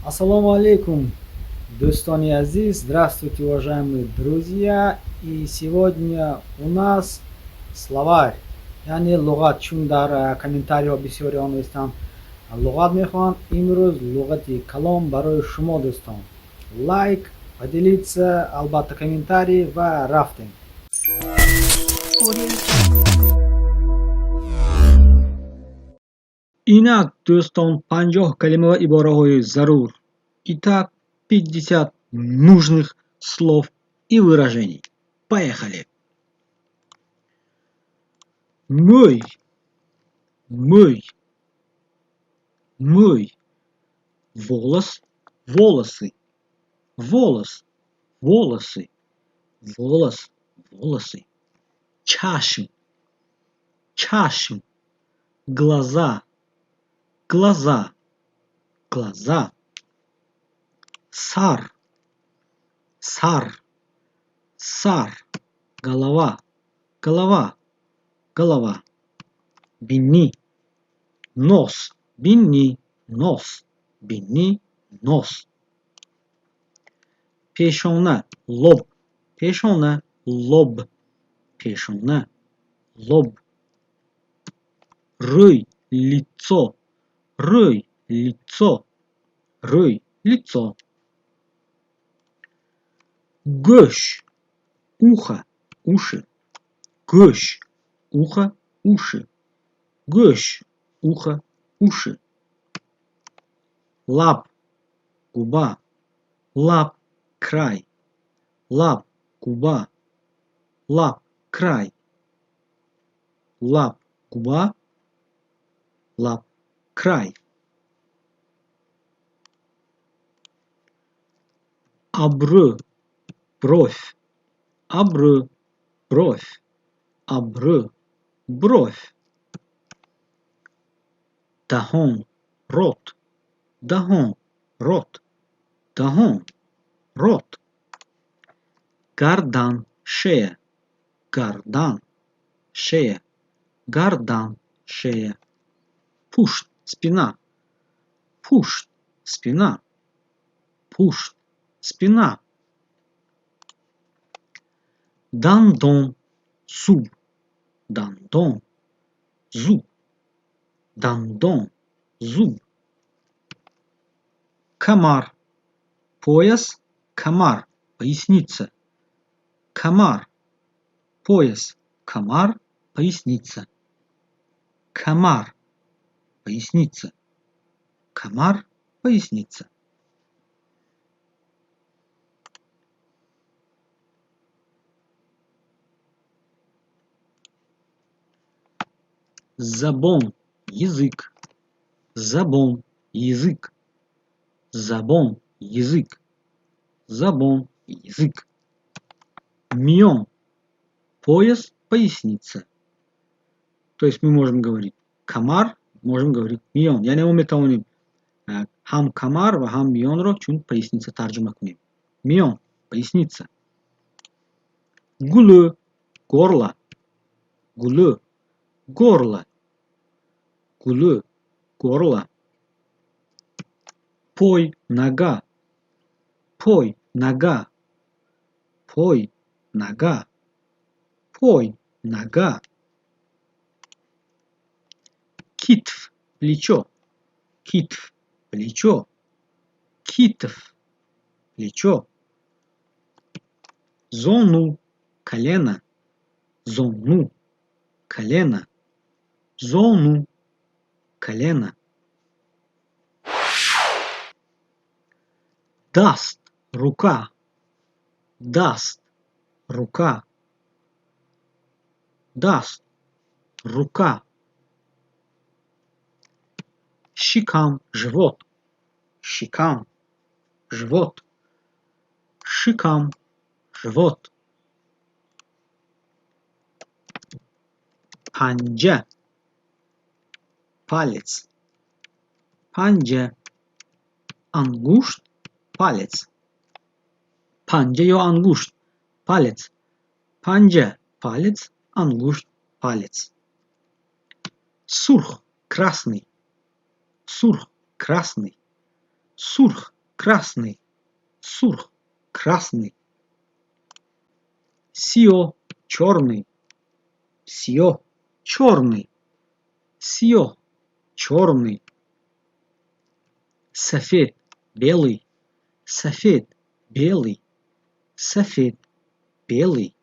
Ассаламу алейкум, Достани Азиз, здравствуйте, уважаемые друзья. И сегодня у нас словарь, яъне луғат, чун дар комментариҳо бисёре онистам луғат мехоҳанд. Имрӯз луғати калом барои шумо дӯстон. Лайк, поделиться, албатта комментарий ва рафтем. Инак, do'ston, 50 kalima va iboraҳои зарур. Итак, 50 нужных слов и выражений. Поехали! Мой, мой, мой. Волос, волосы, волос, волосы, волос, волосы. Чашм, чашм. Глаза, глаза, глаза. Сар, сар, сар. Голова, голова, голова. Бинни, нос, бинни, нос, бинни, нос. Пешона, лоб, пешона, лоб, пешона, лоб. Рой, лицо, рой, лицо, рой, лицо. Гощ, ухо, уши, гощ, ухо, уши, гощ, ухо, уши. Лап, губа, лап, край, лап, губа, лап, край. Лап, губа, лап, край. Абры, бровь, абры, бровь, абры, бровь. Дахон, рот, дахон, рот, дахон, рот. Гардан, шея, гардан, шея, гардан, шея. Пушт, спина, пушт, спина, пушт, спина. Дандон, зуб, дандон, зуб, дандон, зуб. Комар, пояс, комар, поясница. Комар, пояс, комар, поясница. Комар, поясница. Комар, поясница. Забон, язык, забон, язык, забон, язык, забон, язык. Мион, пояс, поясница. То есть мы можем говорить комар, можем говорить мион. Я не метавоним хам комар ва хам мионро чун поясница таржима куним. Мион, поясница. Гулы, горло, гулы, горло, гулы, горло. Пой, нога, пой, нога, пой, нога, пой, нога. Китв, плечо, китв, плечо, китв, плечо. Зону, колено, зону, колено, зону, колено. Даст, рука, даст, рука, даст, рука. Щекам, живот, щекам, живот, щекам, живот. Панжа, палец, панжа, ангушт, палец. Панжа я ангушт, палец. Панжа, палец, ангушт, палец. Сурх, красный, сурх, красный, сурх, красный, сурх, красный. Сио, черный, сио, черный, сио, черный. Сафед, белый, сафед, белый, сафед, белый.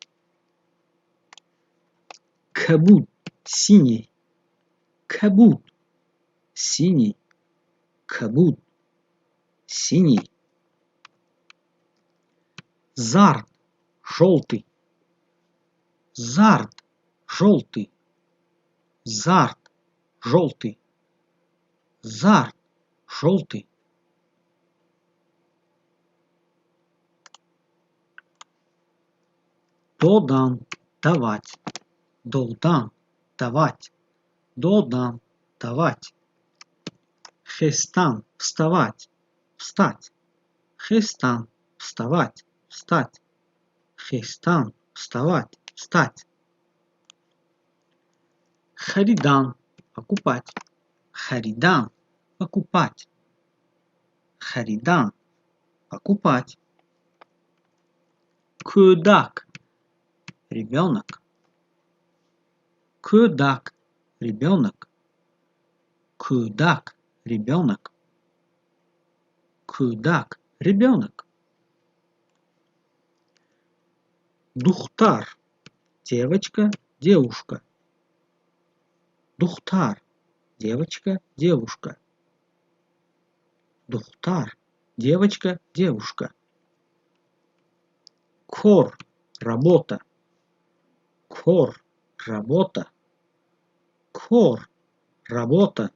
Кабут, синий, кабут, синий, кабут, синий. Зард, желтый, зард, желтый, зард, желтый, зард, желтый. Додан, давать, додан, давать, додан, давать. Хестан, вставать, встать, хестан, вставать, встать, хестан, вставать, встать. Харидан, покупать, харидан, покупать, харидан, покупать. Кудак, ребенок, кудак, ребенок, кудак, ребенок, кудак, ребенок. Духтар, девочка, девушка, духтар, девочка, девушка, духтар, девочка, девушка. Кор, работа, кор, работа, кор, работа.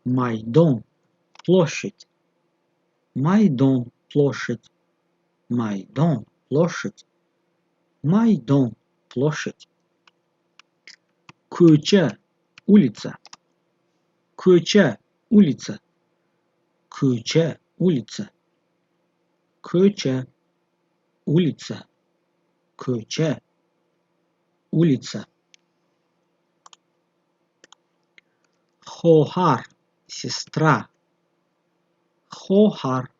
Майдон, площадь, майдон, площадь, майдон, площадь, майдон, площадь. Куча, улица, куча, улица, куча, улица, куча, улица, куча, улица. Хохар, сестра, хохар,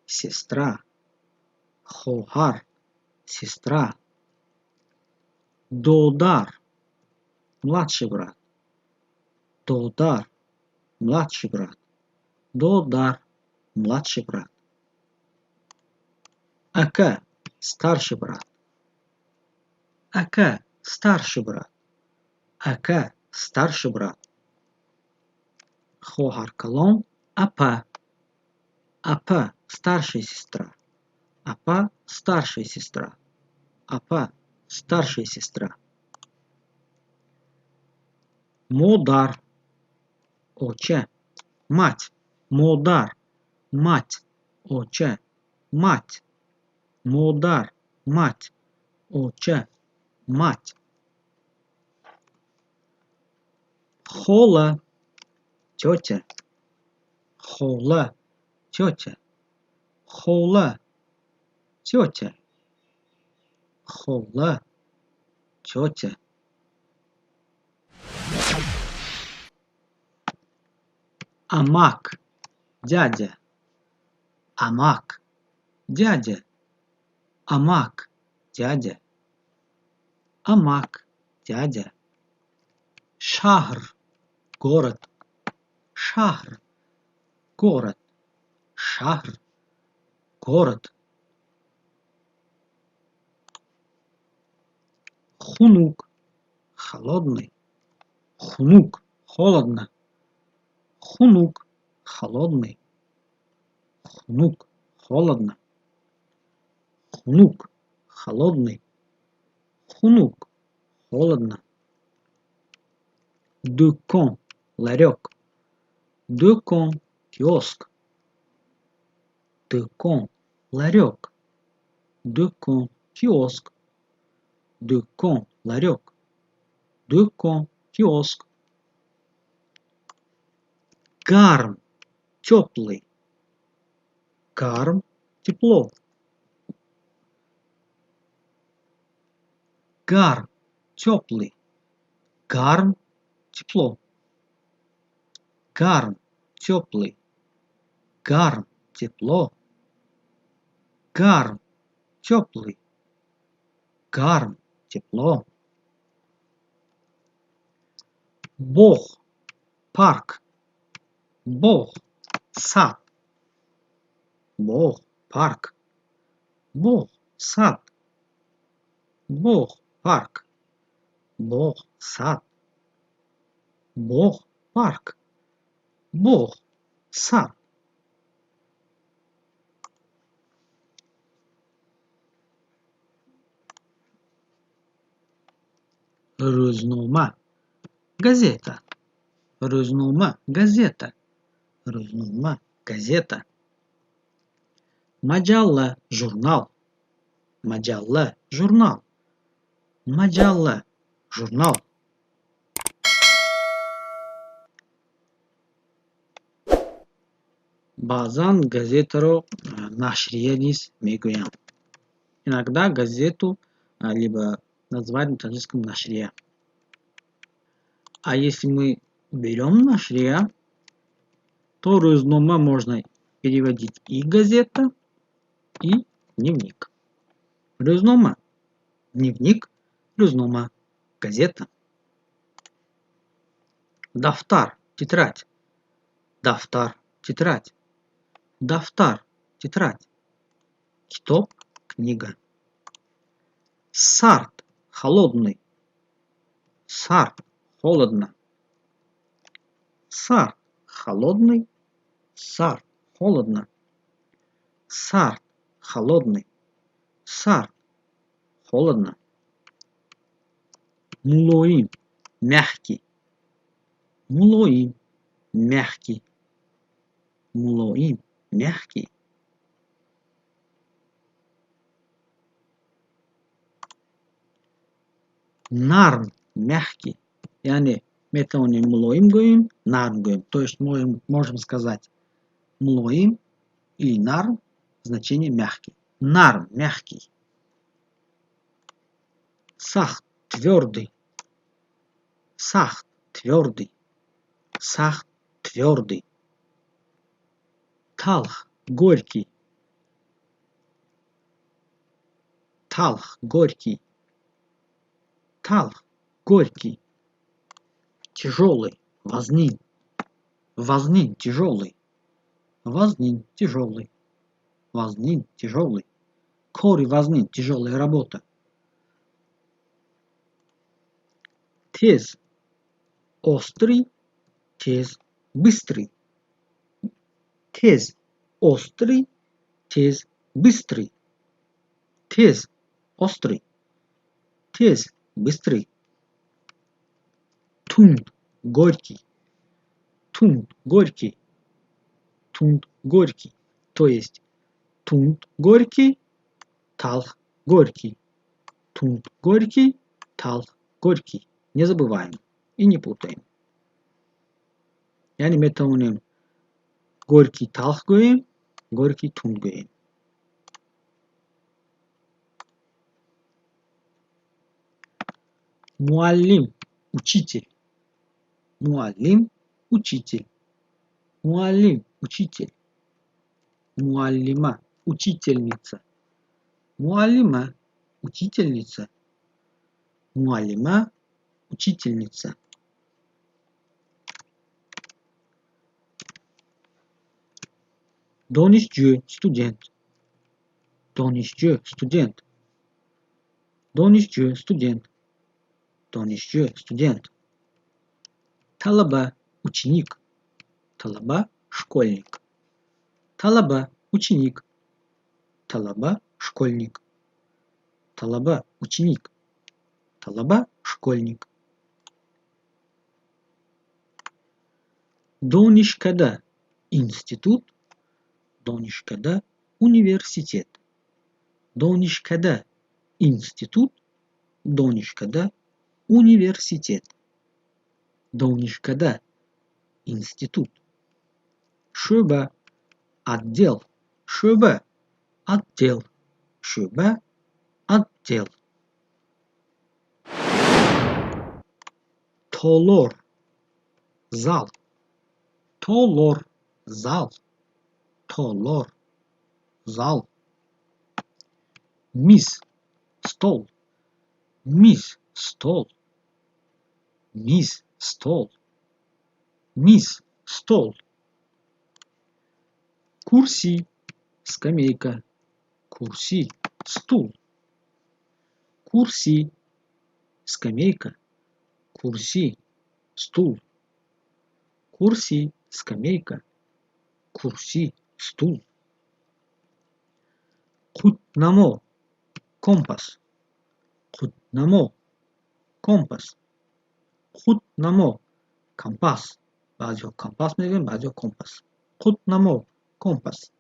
сестра, хохар, сестра. Додар, младший брат, додар, младший брат, додар, младший брат. Ака, старший брат, ака, старший брат, ака, старший брат. Хохар колон, апа, апа, старшая сестра, апа, старшая сестра, апа, старшая сестра. Модар, отче, мать, модар, мать, отче, мать, модар, мать, отче, мать. Хола, тетя, хола, тетя, хола, тетя, хола, тетя. Амак, дядя, амак, дядя, амак, дядя, амак, дядя. Шахр, город, шахр, город, шахр, город. Хунук, холодный, хунук, холодно, хунук, холодный, хунук, холодно, хунук, холодный, хунук, холодно. Дукон, ларек, дукон, киоск, дукон, ларек, дукон, киоск, дукон, ларек, дукон, киоск. Гарм, теплый, гарм, тепло, гарм, теплый, гарм, тепло, гарм, теплый, Гарм, тепло. Гарм, теплый. Гарм, тепло. Бог, парк. Бог, сад. Бог, парк. Бог, сад. Бог, парк. Бог, сад. Бог, парк. Бог, сад. Рӯзнома, газета. Рӯзнома, газета. Рӯзнома, газета. Маҷалла, журнал. Маҷалла, журнал. Маҷалла, журнал. Баъзан газетаро нашрия низ мегӯянд. Иногда газету либо называют на таджикском нашрия. А если мы берем нашрия, то рӯзнома можно переводить и газета, и дневник. Рӯзнома, дневник, рӯзнома, газета. Дафтар, тетрадь. Дафтар, тетрадь. Дафтар, тетрадь. Китоб, книга. Сард, холодный. Сард, холодно. Сард, холодный. Сард, холодно. Сард, холодный. Сард, холодно. Мулоим, мягкий. Мулоим, мягкий. Мулоим, мягкий. Нарм, мягкий. Yani метоним мулоим гӯем, нарм гӯем. То есть можем сказать мулоим или нарм, значение мягкий. Нарм, мягкий. Сахт, твердый. Сахт, твердый. Сахт, твердый. Талх, горький. Талх, горький. Талх, горький. Тяжелый, вознин. Вознин, тяжелый. Вознин, тяжелый. Вознин, тяжелый. Кори вознин, тяжелая работа. Тез, острый, тез, быстрый. Тез, острый, тез, быстрый. Тез, острый, тез, быстрый. Тунд, горький. Тунд, горький. Тунд, горький. То есть тунд, горький, талх, горький. Тунд, горький, талх, горький. Не забываем и не путаем. Yani метоним горький талх гӯем, горький тунд гӯем. Муаллим, учитель. Муаллим, учитель. Муаллим, учитель. Муаллима, учительница. Муаллима, учительница. Муаллима, учительница. Донишҷӯ, студент. Донишҷӯ, студент. Донишҷӯ, студент. Донишҷӯ, студент. Талаба, ученик. Талаба, школьник. Талаба, ученик. Талаба, школьник. Талаба, ученик. Талаба, школьник. Донишкада, институт. Донишкада, университет. Донишкада, институт. Донишкада, университет. Донишкада, институт. Шӯба, отдел. Шӯба, отдел. Шӯба, отдел. Толор, зал. Толор, зал. Толор. Зал. Миз. Стол. Миз. Стол. Миз. Стол. Миз. Стол. Курси. Скамейка. Курси. Стул. Курси. Скамейка. Курси. Стул. Курси. Скамейка. Курси. Стул. Кутнамо. Компас. Кутнамо. Компас. Кутнамо. Компас. Базио компас мегем, базио компас. Кутнамо. Компас.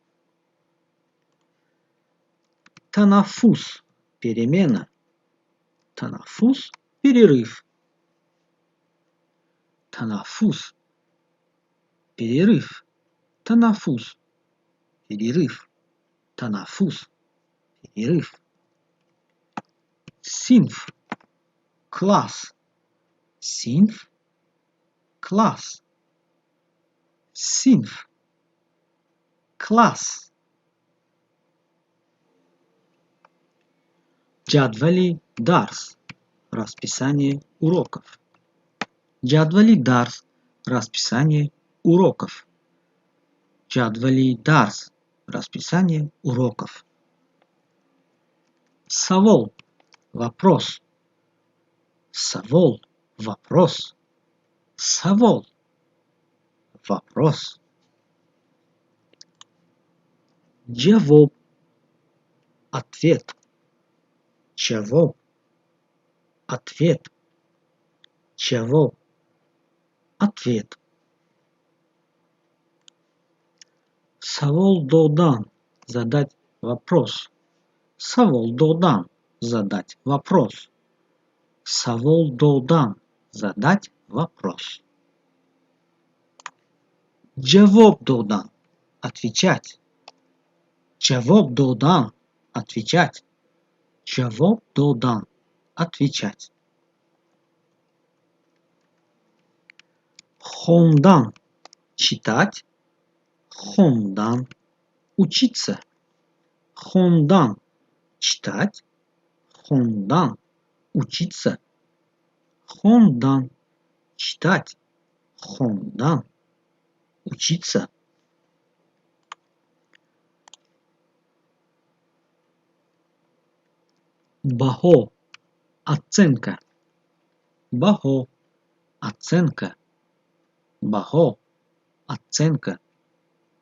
Танафус. Перемена. Танафус. Перерыв. Танафус. Перерыв. Танафус. Перерыв. Танафус. Перерыв. Синф. Класс. Синф. Класс. Синф. Класс. Джадвали дарс. Расписание уроков. Джадвали дарс. Расписание уроков. Джадвали дарс. Расписание уроков. Савол. Вопрос. Савол. Вопрос. Савол. Вопрос. Джавоб. Ответ. Джавоб. Ответ. Джавоб. Ответ. Савол додан. Задать вопрос. Савол додан. Задать вопрос. Савол додан. Задать вопрос. Джавоб додан. Отвечать. Джавоб додан. Отвечать. Джавоб додан. Отвечать. Хондан. Читать. Хондан. Учиться. Хондан. Читать. Хондан. Учиться. Хондан. Читать. Хондан. Учиться. Бахо. Оценка. Бахо. Оценка. Бахо. Оценка.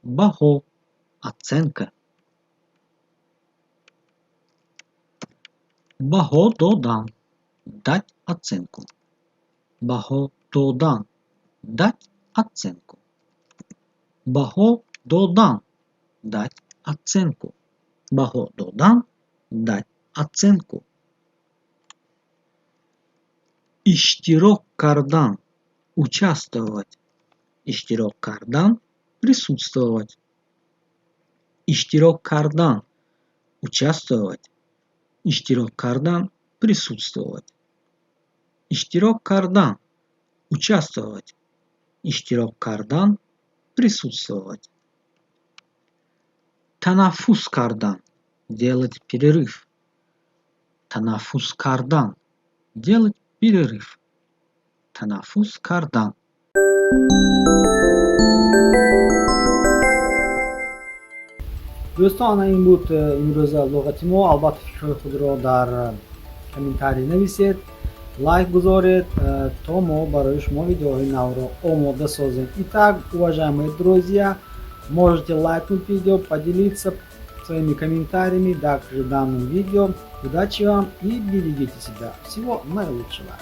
Бахо. Оценка. Бахо додан. Дать оценку. Бахо додан. Дать оценку. Бахо додан. Дать оценку. Бахо додан. Дать оценку. Иштирок кардан. Участвовать. Иштирок кардан. Присутствовать. Иштирок кардан. Участвовать. Иштирок кардан. Присутствовать. Иштирок кардан. Участвовать. Иштирок кардан. Присутствовать. Танафус кардан. Делать перерыв. Танафус кардан. Делать перерыв. Танафус кардан. دوستان این بود امروز لغت ما. البته فکر خود را در کامنتاری نویسید، лайк гузорид, то мы برای شما видеоهای نو را آماده سازیم. Итак, уважаемые друзья, можете лайкнуть видео, поделиться своими комментариями также данным видео. Удачи вам и берегите себя. Всего наилучшего.